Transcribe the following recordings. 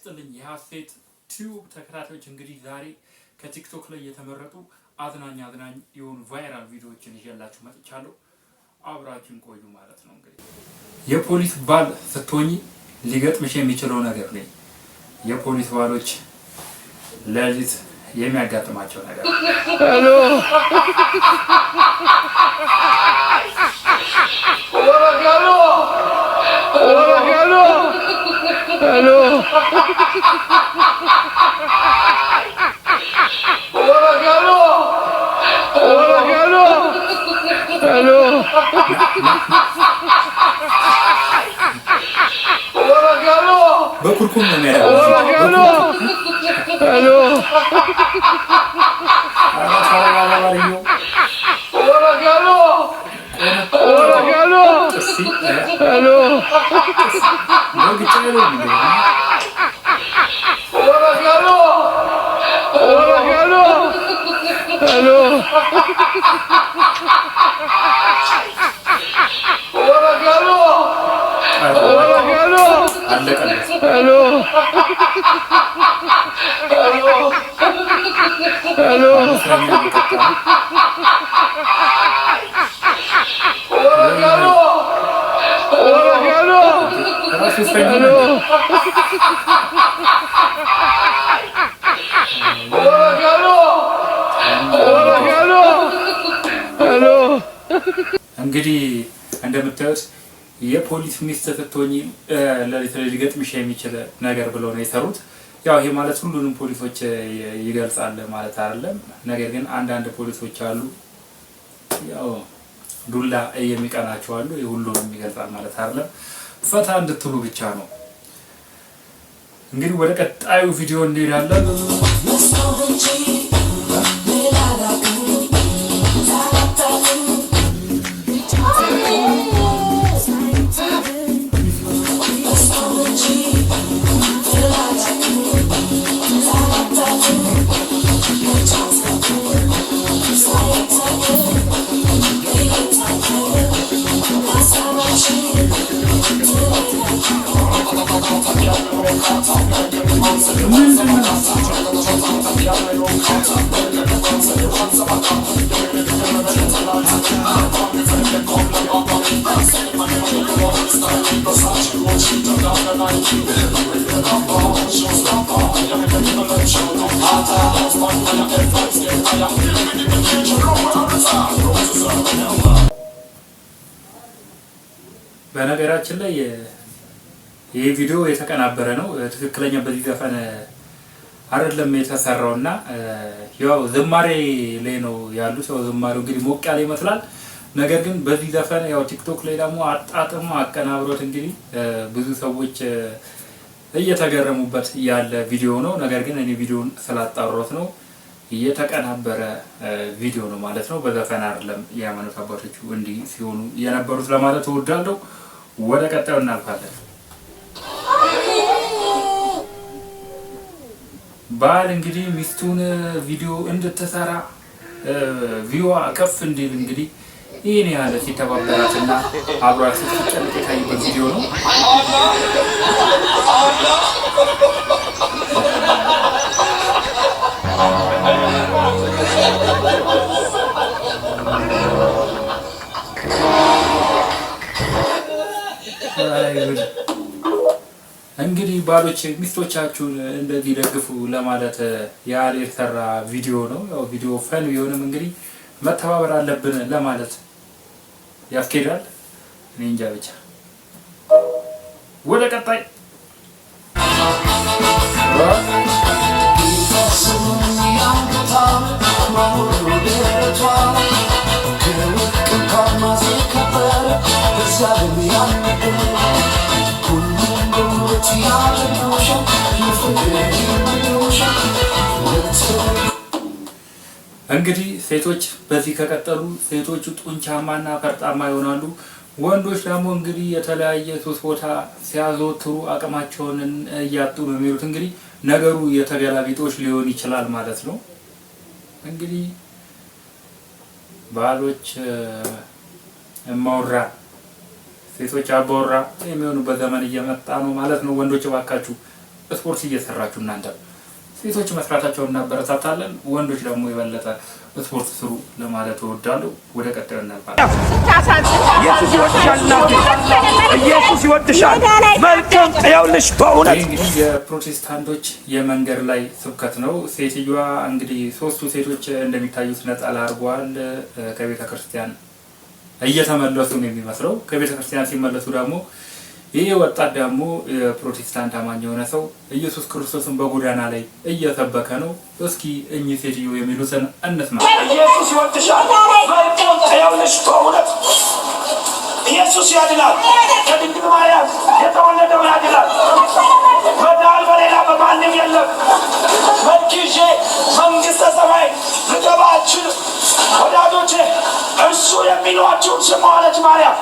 ይስጥልኝ የሀሴት ቲዩብ ተከታታዮች እንግዲህ ዛሬ ከቲክቶክ ላይ የተመረጡ አዝናኝ የሆኑ ቫይራል ቪዲዮዎችን ይዤላችሁ መጥቻለሁ። አብራችሁን ቆዩ ማለት ነው። እንግዲህ የፖሊስ ባል ስትሆኚ ሊገጥምሽ የሚችለው ነገር ነው። የፖሊስ ባሎች ለሊት የሚያጋጥማቸው ነገር ሄሎ Hello. Hello. በኩርኩም ነው የሚያደርገው። ሄሎ እንግዲህ እንደምታዩት የፖሊስ ሚስት ስትሆኚ ለሊት ላይ ሊገጥምሽ የሚችል ነገር ብለው ነው የሰሩት። ያው ይሄ ማለት ሁሉንም ፖሊሶች ይገልጻል ማለት አይደለም። ነገር ግን አንዳንድ ፖሊሶች አሉ ያው ዱላ የሚቀናቸው አሉ። ሁሉንም ይገልጻል ማለት አይደለም። ፈታ እንድትሉ ብቻ ነው። እንግዲህ ወደ ቀጣዩ ቪዲዮ እንሄዳለን። በነገራችን ላይ ይሄ ቪዲዮ የተቀናበረ ነው። ትክክለኛ በዚህ ዘፈን አይደለም የተሰራውና ያው ዝማሬ ላይ ነው ያሉት። ሰው ዝማሬው እንግዲህ ሞቅ ያለ ይመስላል። ነገር ግን በዚህ ዘፈን ያው ቲክቶክ ላይ ደግሞ አጣጥሞ አቀናብሮት እንግዲህ ብዙ ሰዎች እየተገረሙበት ያለ ቪዲዮ ነው። ነገር ግን እኔ ቪዲዮን ስላጣራሁት ነው የተቀናበረ ቪዲዮ ነው ማለት ነው። በዘፈን አይደለም የሃይማኖት አባቶቹ እንዲህ ሲሆኑ የነበሩት ለማለት እወዳለሁ። ወደ ቀጣዩ እናልፋለን። ባል እንግዲህ ሚስቱን ቪዲዮ እንድትሰራ ቪዋ ከፍ እንዲል እንግዲህ ይሄን ያለ ሲተባበራትና አብሯት ስትጨነቅ የታየበት ቪዲዮ ነው። እንግዲህ ባሎች ሚስቶቻችሁን እንደዚህ ደግፉ ለማለት ያህል የተሰራ ቪዲዮ ነው። ያው ቪዲዮ ፈን ቢሆንም እንግዲህ መተባበር አለብን ለማለት ያስኬዳል። እኔ እንጃ ብቻ። ወደ ቀጣይ እንግዲህ ሴቶች በዚህ ከቀጠሉ ሴቶቹ ጡንቻማና ፈርጣማ ይሆናሉ። ወንዶች ደግሞ እንግዲህ የተለያየ ሶስት ቦታ ሲያዘወትሩ አቅማቸውን እያጡ ነው የሚሉት። እንግዲህ ነገሩ የተገላቢጦሽ ሊሆን ይችላል ማለት ነው። እንግዲህ ባሎች እማወራ ሴቶች አባወራ የሚሆኑበት ዘመን እየመጣ ነው ማለት ነው። ወንዶች እባካችሁ ስፖርት እየሰራችሁ እናንተ ሴቶች መስራታቸውን እናበረታታለን። ወንዶች ደግሞ የበለጠ ስፖርት ስሩ ለማለት እወዳለሁ። ወደ ቀጣዩ እናልፋለን። ኢየሱስ ይወድሻል። መልካም ያውልሽ። በእውነት እንግዲህ የፕሮቴስታንቶች የመንገድ ላይ ስብከት ነው። ሴትዮዋ እንግዲህ ሶስቱ ሴቶች እንደሚታዩት ነጠላ አድርገዋል። ከቤተ ክርስቲያን እየተመለሱ ነው የሚመስለው። ከቤተ ክርስቲያን ሲመለሱ ደግሞ ይህ ወጣት ደግሞ የፕሮቴስታንት አማኝ የሆነ ሰው ኢየሱስ ክርስቶስን በጎዳና ላይ እየሰበከ ነው። እስኪ እኚህ ሴትዮ የሚሉትን እንስማ። ኢየሱስ ይወድሻል። መልካም ያውልሽ። በእውነት ኢየሱስ ያድናል። ከድንግል ማርያም የተወለደው ያድናል። መዳን በሌላ በማንም የለም። መልክዤ መንግሥተ ሰማይ ልገባ አልችልም። ወዳጆቼ እርሱ የሚሏችሁን ስሙ አለች ማርያም።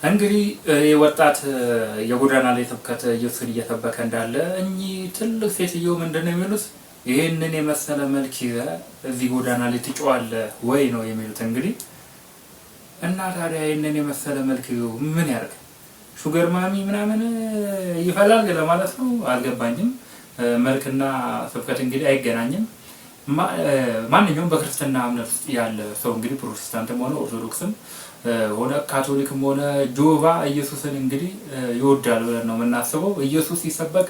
እንግዲህ ወጣት የጎዳና ላይ ስብከት ኢየሱስን እየሰበከ እንዳለ እኚህ ትልቅ ሴትዮ ምንድን ነው የሚሉት? ይህንን የመሰለ መልክ ይዘህ እዚህ ጎዳና ላይ ትጮኻለህ ወይ ነው የሚሉት። እንግዲህ እና ታዲያ ይህንን የመሰለ መልክ ምን ያደርግ? ሹገር ማሚ ምናምን ይፈላል ለማለት ነው? አልገባኝም። መልክና ስብከት እንግዲህ አይገናኝም። ማንኛውም በክርስትና እምነት ውስጥ ያለ ሰው እንግዲህ ፕሮቴስታንትም ሆነ ኦርቶዶክስም ሆነ ካቶሊክም ሆነ ጆቫ ኢየሱስን እንግዲህ ይወዳል ብለን ነው የምናስበው። ኢየሱስ ሲሰበክ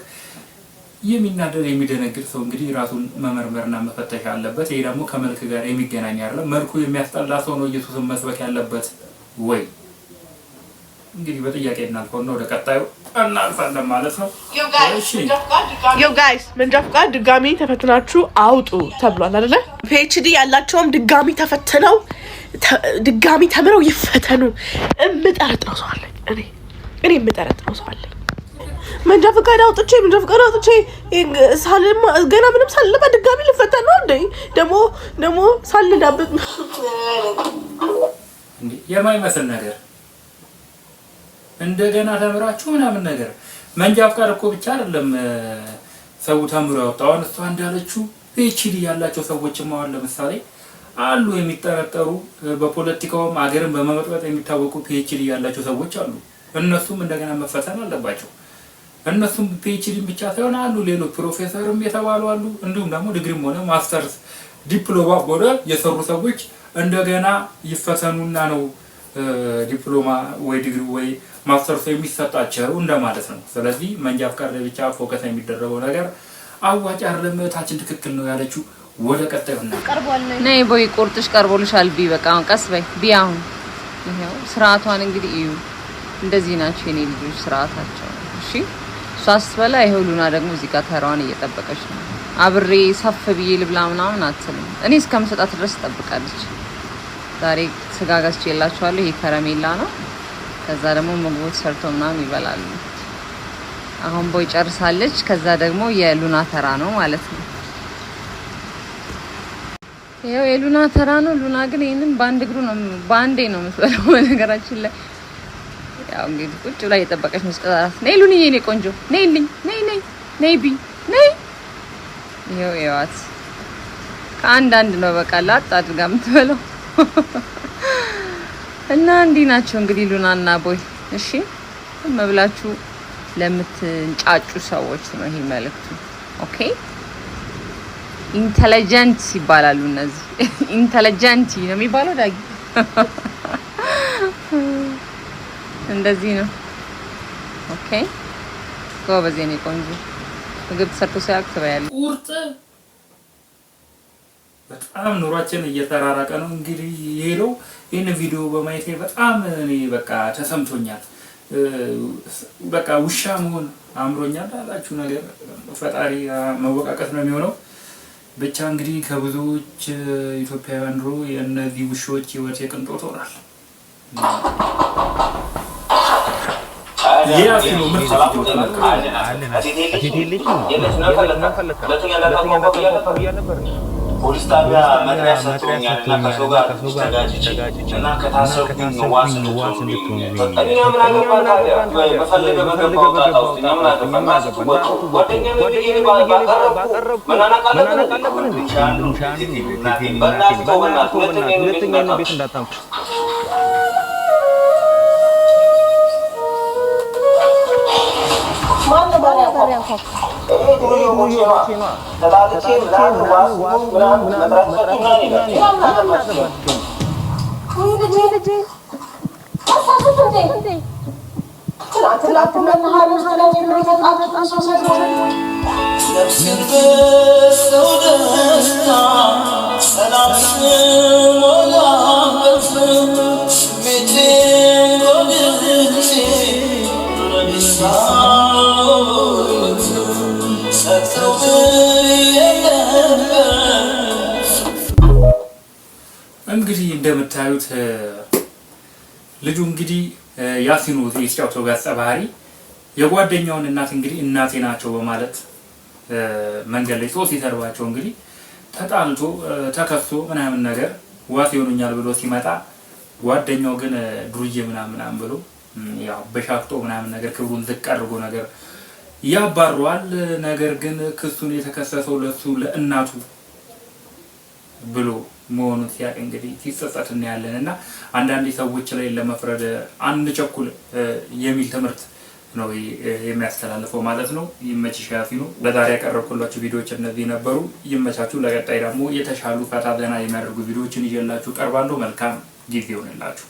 የሚናደድ የሚደነግጥ ሰው እንግዲህ ራሱን መመርመርና መፈተሽ አለበት። ይሄ ደግሞ ከመልክ ጋር የሚገናኝ አይደለም። መልኩ የሚያስጠላ ሰው ነው ኢየሱስን መስበክ ያለበት ወይ? እንግዲህ በጥያቄ እናልፈውና ወደ ቀጣዩ እናልፋለን ማለት ነው። ዮ ጋይስ መንጃ ፈቃድ ድጋሚ ተፈትናችሁ አውጡ ተብሏል አይደለ? ፒኤችዲ ያላቸውም ድጋሚ ተፈትነው ድጋሚ ተምረው ይፈተኑ። የምጠረጥረው ሰው አለኝ። እኔ የምጠረጥረው ሰው አለኝ። መንጃ ፈቃድ አውጥቼ ሳልማ ገና ምንም ሳልማ ድጋሚ ልፈተን ነው እንዴ? ደግሞ ሳልዳብጥ እንዴ የማይመስል ነገር እንደገና ተምራችሁ ምናምን ነገር። መንጃ ፈቃድ እኮ ብቻ አይደለም ሰው ተምሮ ያወጣው። እሷ እንዳለችው ፒኤችዲ ያላቸው ሰዎችም አሁን ለምሳሌ አሉ የሚጠረጠሩ በፖለቲካውም ሀገርን በመመጥበጥ የሚታወቁ ፒኤችዲ ያላቸው ሰዎች አሉ። እነሱም እንደገና መፈተን አለባቸው። እነሱም ፒኤችዲ ብቻ ሳይሆን አሉ ሌሎች ፕሮፌሰርም የተባሉ አሉ። እንዲሁም ደግሞ ዲግሪም ሆነ ማስተርስ ዲፕሎማ ሆነ የሰሩ ሰዎች እንደገና ይፈተኑና ነው ዲፕሎማ ወይ ዲግሪ ወይ ማስተርስ የሚሰጣቸው እንደማለት ነው። ስለዚህ መንጃ ፈቃድ ላይ ብቻ ፎከስ የሚደረገው ነገር አዋጭ አይደለም። ታችን ትክክል ነው ያለችው። ወደ ቀጣዩ ነይ ቦይ ቁርጥሽ ቀርቦልሻል። ቢ በቃ አሁን ቀስ በይ ቢ። አሁን ይሄው ስርዓቷን እንግዲህ እዩ። እንደዚህ ናቸው የኔ ልጆች ስርዓታቸው። እሺ እሷ ስትበላ ይሄው ሉና ደግሞ እዚህ ጋር ተራዋን እየጠበቀች ነው። አብሬ ሰፍ ብዬ ልብላ ምናምን አትልም። እኔ እስከምሰጣት ድረስ ትጠብቃለች። ዛሬ ስጋ ገዝቼላችኋለሁ። ይሄ ከረሜላ ነው። ከዛ ደግሞ ምግቦች ሰርቶ ምናምን ይበላሉ። አሁን ቦይ ጨርሳለች። ከዛ ደግሞ የሉና ተራ ነው ማለት ነው። ይሄው የሉና ተራ ነው። ሉና ግን ይሄንን በአንድ እግሩ ነው በአንዴ ነው የምትበላው። በነገራችን ላይ ያው እንግዲህ ቁጭ ብላ እየጠበቀች ነው። ስቀራት ነይ ሉኒ የኔ ቆንጆ ነይልኝ፣ ነይ ቢ ነይ። ይሄው ያዋት ከአንዳንድ ነው በቃ ላጥ አድርጋ የምትበላው። እና እንዲህ ናቸው እንግዲህ ሉናና ቦይ። እሺ መብላችሁ ለምትንጫጩ ሰዎች ነው ይሄ መልእክቱ። ኦኬ ኢንተለጀንት ይባላሉ እነዚህ። ኢንተለጀንት ነው የሚባለው ዳጊ። እንደዚህ ነው። ኦኬ ጎበዝ የኔ ቆንጆ። ምግብ ተሰርቶ ሲያልቅ ትበያለሽ። ቁርጥ በጣም ኑሯችን እየተራራቀ ነው እንግዲህ የሄደው። ይህን ቪዲዮ በማየቴ በጣም እኔ በቃ ተሰምቶኛል። በቃ ውሻ መሆን አምሮኛል አላችሁ ነገር። ፈጣሪ መወቃቀት ነው የሚሆነው። ብቻ እንግዲህ ከብዙዎች ኢትዮጵያውያን ኑሮ የእነዚህ ውሾች ህይወት የቅንጦት ሆኗል። ፖሊስ ጣቢያ መጥሪያ ሰጥቶኛል እና ከሰው ጋር ተጋጭቼ እና ከታሰርኩኝ ዋስ እንድትሆኑ እኛ ምን አገባን ታዲያ? በፈለገ በገባው ጣጣ ውስጥ እኛ ምን አገባን? ጓደኛ ነኝ ባቀረብኩ መናናቅ አለብን እንዴ? በእናትህ ተው፣ ሁለተኛ ቤት እንዳታምጡ። ያንኳኳ? እንግዲህ እንደምታዩት ልጁ እንግዲህ ያሲኑ የተጫወተው ገጸ ባህሪ የጓደኛውን እናት እንግዲህ እናቴ ናቸው በማለት መንገድ ላይ ሶስት ይሰርባቸው እንግዲህ ተጣልቶ ተከፍቶ ምናምን ነገር ዋስ ይሆኑኛል ብሎ ሲመጣ ጓደኛው ግን ዱርዬ ምናምን ብሎ ያው በሻክቶ ምናምን ነገር ክብሩን ዝቅ አድርጎ ነገር ያባረዋል። ነገር ግን ክሱን የተከሰሰው ለሱ ለእናቱ ብሎ መሆኑን ሲያቅ እንግዲህ ሲጸጸት እናያለን። እና አንዳንድ ሰዎች ላይ ለመፍረድ አንድ ቸኩል የሚል ትምህርት ነው የሚያስተላልፈው ማለት ነው። ይመችሽ ያሲኑ። ለዛሬ ያቀረብኩላችሁ ቪዲዮዎች እነዚህ ነበሩ። ይመቻችሁ። ለቀጣይ ደግሞ የተሻሉ ፈታ ዘና የሚያደርጉ ቪዲዮዎችን ይዤላችሁ ቀርባለሁ። መልካም ጊዜ ይሆንላችሁ።